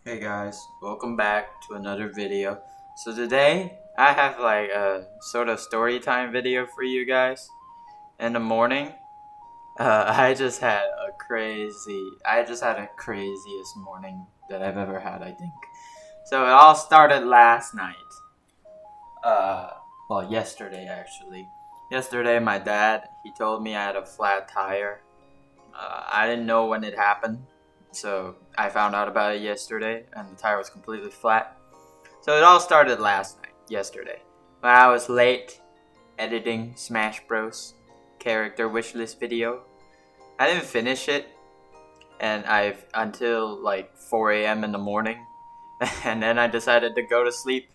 Hey guys, welcome back to another video. So today I have like a sort of story time video for you guys. In the morning, I just had a craziest morning that I've ever had, I think. So it all started last night. Uh, yesterday actually. Yesterday my dad, he told me I had a flat tire. I didn't know when it happened. So I found out about it yesterday, and the tire was completely flat. So it all started last night, yesterday, when I was late editing Smash Bros. Character wishlist video. I didn't finish it, and I've until like 4 a.m. in the morning, and then I decided to go to sleep.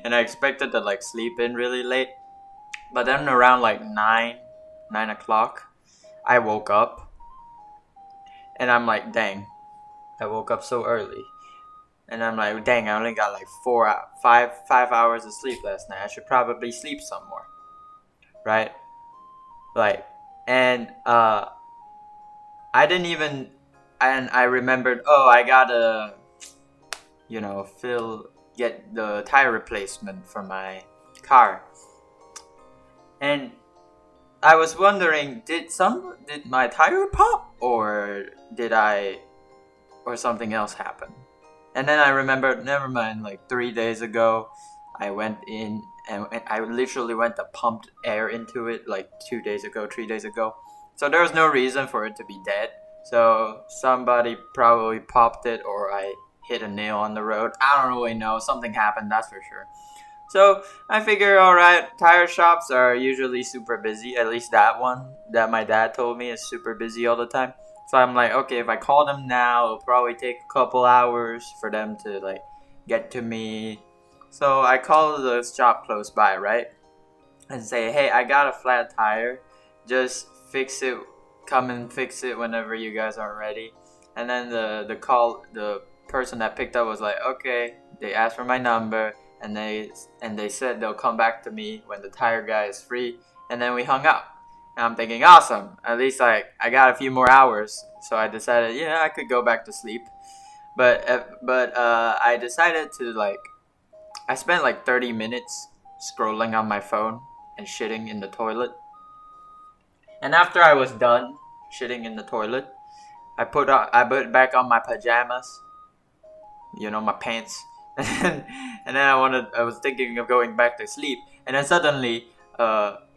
And I expected to like sleep in really late, but then around like 9 o'clock, I woke up, and I'm like, dang, I woke up so early. And I'm like, dang, I only got like 5 hours of sleep last night. I should probably sleep some more, right? Like, and I didn't even, and I remembered, oh, I gotta, get the tire replacement for my car. And I was wondering, did my tire pop, or or something else happen? And then I remembered, never mind, like 3 days ago, I went in and I literally went to pumped air into it like 2 days ago, 3 days ago. So there was no reason for it to be dead. So somebody probably popped it, or I hit a nail on the road. I don't really know. Something happened, that's for sure. So I figure, alright, tire shops are usually super busy. At least that one that my dad told me is super busy all the time. So I'm like, okay, if I call them now, it'll probably take a couple hours for them to like get to me. So I call the shop close by, right? And say, hey, I got a flat tire. Just fix it. Come and fix it whenever you guys are ready. And then the person that picked up was like, okay. They asked for my number, and they said they'll come back to me when the tire guy is free. And then we hung up. And I'm thinking, awesome. At least like I got a few more hours. So I decided, yeah, I could go back to sleep. But I decided to like, I spent like 30 minutes scrolling on my phone and shitting in the toilet. And after I was done shitting in the toilet, I put back on my pajamas, my pants, and then I was thinking of going back to sleep, and then suddenly,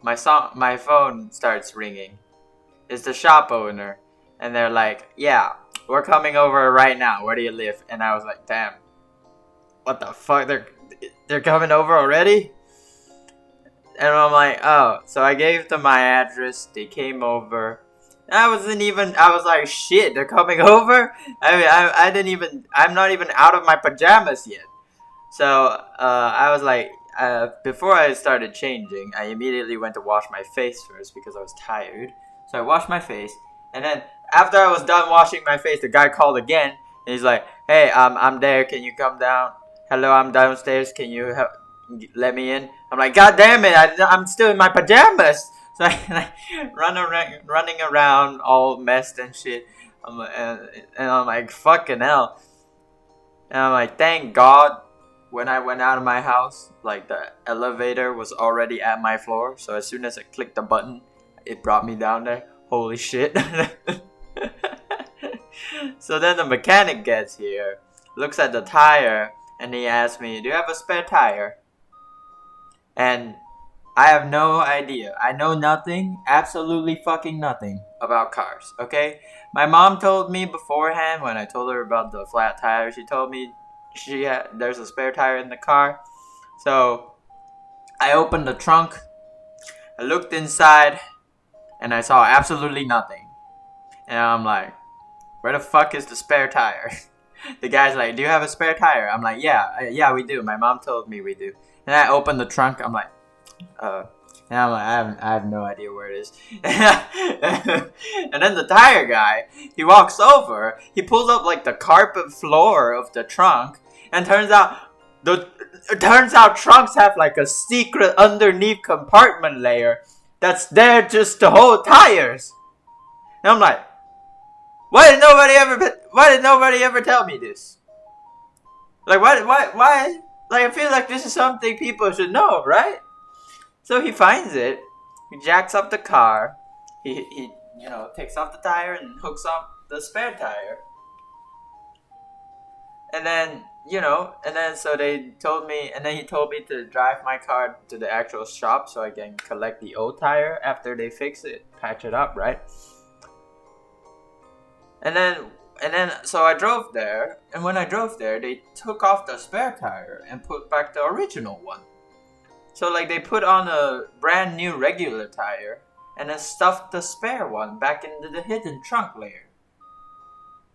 my phone starts ringing. It's the shop owner, and they're like, "Yeah, we're coming over right now. Where do you live?" And I was like, "Damn, what the fuck? They're coming over already?" And I'm like, "Oh." So I gave them my address. They came over. I was like, shit, they're coming over? I mean, I didn't even, I'm not even out of my pajamas yet. So, I was like, before I started changing, I immediately went to wash my face first because I was tired. So I washed my face, and then after I was done washing my face, the guy called again, and he's like, hey, I'm there, can you come down? Hello, I'm downstairs, can you let me in? I'm like, god damn it, I'm still in my pajamas! So I running around all messed and shit. And I'm like, fucking hell. And I'm like, thank God when I went out of my house, like the elevator was already at my floor. So as soon as I clicked the button, it brought me down there. Holy shit. So then the mechanic gets here, looks at the tire, and he asks me, do you have a spare tire? And I have no idea. I know nothing, absolutely fucking nothing about cars, okay? My mom told me beforehand when I told her about the flat tire, she told me there's a spare tire in the car. So I opened the trunk, I looked inside, and I saw absolutely nothing. And I'm like, where the fuck is the spare tire? The guy's like, do you have a spare tire? I'm like, yeah, we do. My mom told me we do. And I opened the trunk, I'm like, and I'm like, I have no idea where it is. And then the tire guy, he walks over, he pulls up like the carpet floor of the trunk, and turns out trunks have like a secret underneath compartment layer that's there just to hold tires. And I'm like, Why did nobody ever tell me this? Like, why? Like, I feel like this is something people should know, right? So he finds it. He jacks up the car. He takes off the tire and hooks up the spare tire. And then, so they told me, and then he told me to drive my car to the actual shop so I can collect the old tire after they fix it, patch it up, right? And then, so I drove there, and when I drove there, they took off the spare tire and put back the original one. So, like, they put on a brand new regular tire, and then stuffed the spare one back into the hidden trunk layer.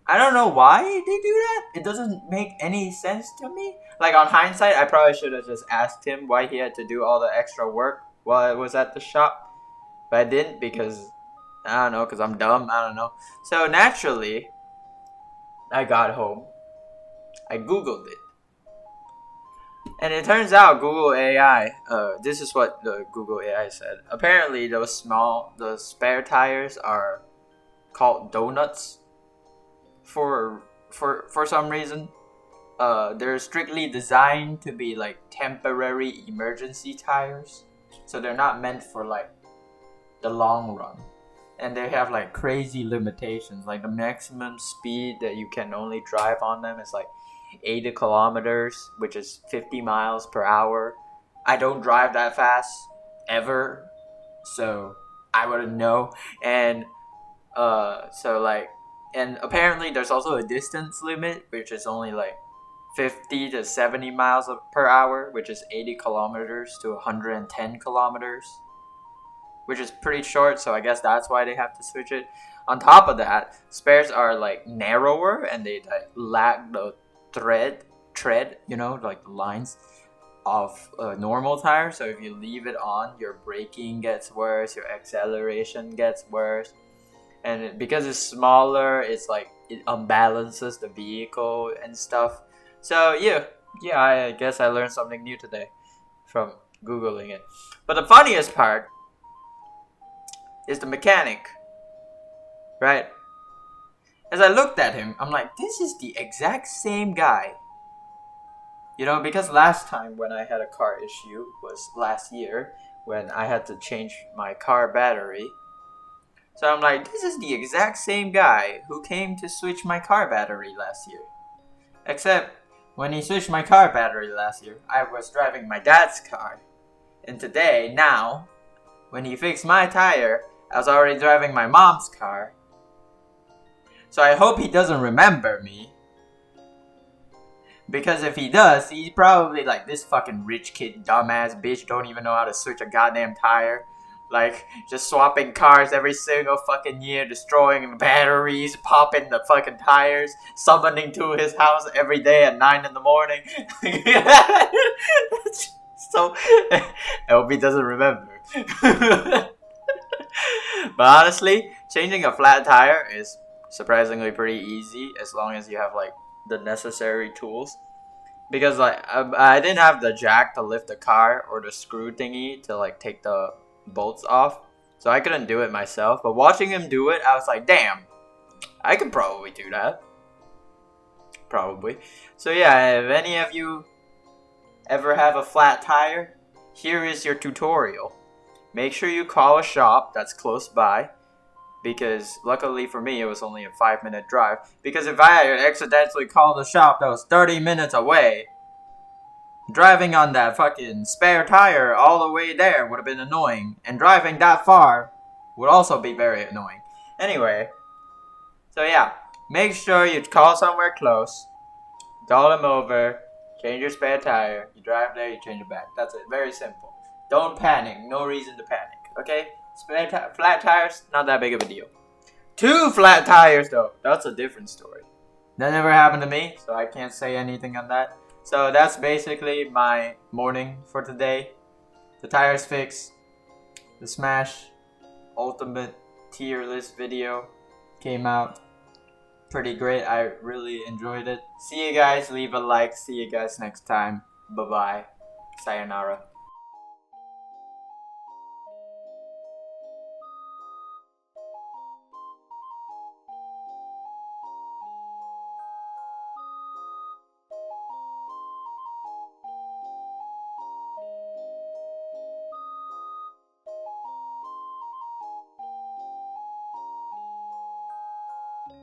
I don't know why they do that. It doesn't make any sense to me. Like, on hindsight, I probably should have just asked him why he had to do all the extra work while I was at the shop. But I didn't because, I don't know, because I'm dumb. I don't know. So, naturally, I got home. I Googled it. And it turns out Google AI, this is what the Google AI said. Apparently, the spare tires are called donuts. For some reason, they're strictly designed to be like temporary emergency tires, so they're not meant for like the long run, and they have like crazy limitations. Like the maximum speed that you can only drive on them is like 80 kilometers, which is 50 miles per hour. I don't drive that fast ever, so I wouldn't know. And and apparently there's also a distance limit, which is only like 50 to 70 miles per hour, which is 80 kilometers to 110 kilometers, which is pretty short, so I guess that's why they have to switch it. On top of that, spares are like narrower and they like lack the tread, like the lines of a normal tire. So if you leave it on, your braking gets worse, your acceleration gets worse. And because it's smaller, it's like it unbalances the vehicle and stuff. So yeah, I guess I learned something new today from Googling it. But the funniest part is the mechanic, right? As I looked at him, I'm like, this is the exact same guy. Because last time when I had a car issue was last year when I had to change my car battery. So I'm like, this is the exact same guy who came to switch my car battery last year. Except, when he switched my car battery last year, I was driving my dad's car. And today, now, when he fixed my tire, I was already driving my mom's car. So I hope he doesn't remember me. Because if he does, he's probably like, this fucking rich kid, dumbass bitch, don't even know how to switch a goddamn tire. Like, just swapping cars every single fucking year, destroying batteries, popping the fucking tires, summoning to his house every day at 9 in the morning. So, I hope he doesn't remember. But honestly, changing a flat tire is surprisingly pretty easy as long as you have like the necessary tools. Because like, I didn't have the jack to lift the car or the screw thingy to like take the bolts off, so I couldn't do it myself. But watching him do it, I was like, damn, I could probably do that. Probably. So yeah, if any of you ever have a flat tire, here is your tutorial. Make sure you call a shop that's close by, because luckily for me it was only a 5-minute drive. Because if I had accidentally called a shop that was 30 minutes away, driving on that fucking spare tire all the way there would have been annoying. And driving that far would also be very annoying. Anyway, so yeah, make sure you call somewhere close, call them over, change your spare tire, you drive there, you change it back. That's it, very simple. Don't panic, no reason to panic, okay? Flat tires, not that big of a deal. 2 flat tires though, that's a different story. That never happened to me, so I can't say anything on that. So that's basically my morning for today. The tire's fixed. The Smash Ultimate tier list video came out. Pretty great. I really enjoyed it. See you guys. Leave a like. See you guys next time. Bye-bye. Sayonara.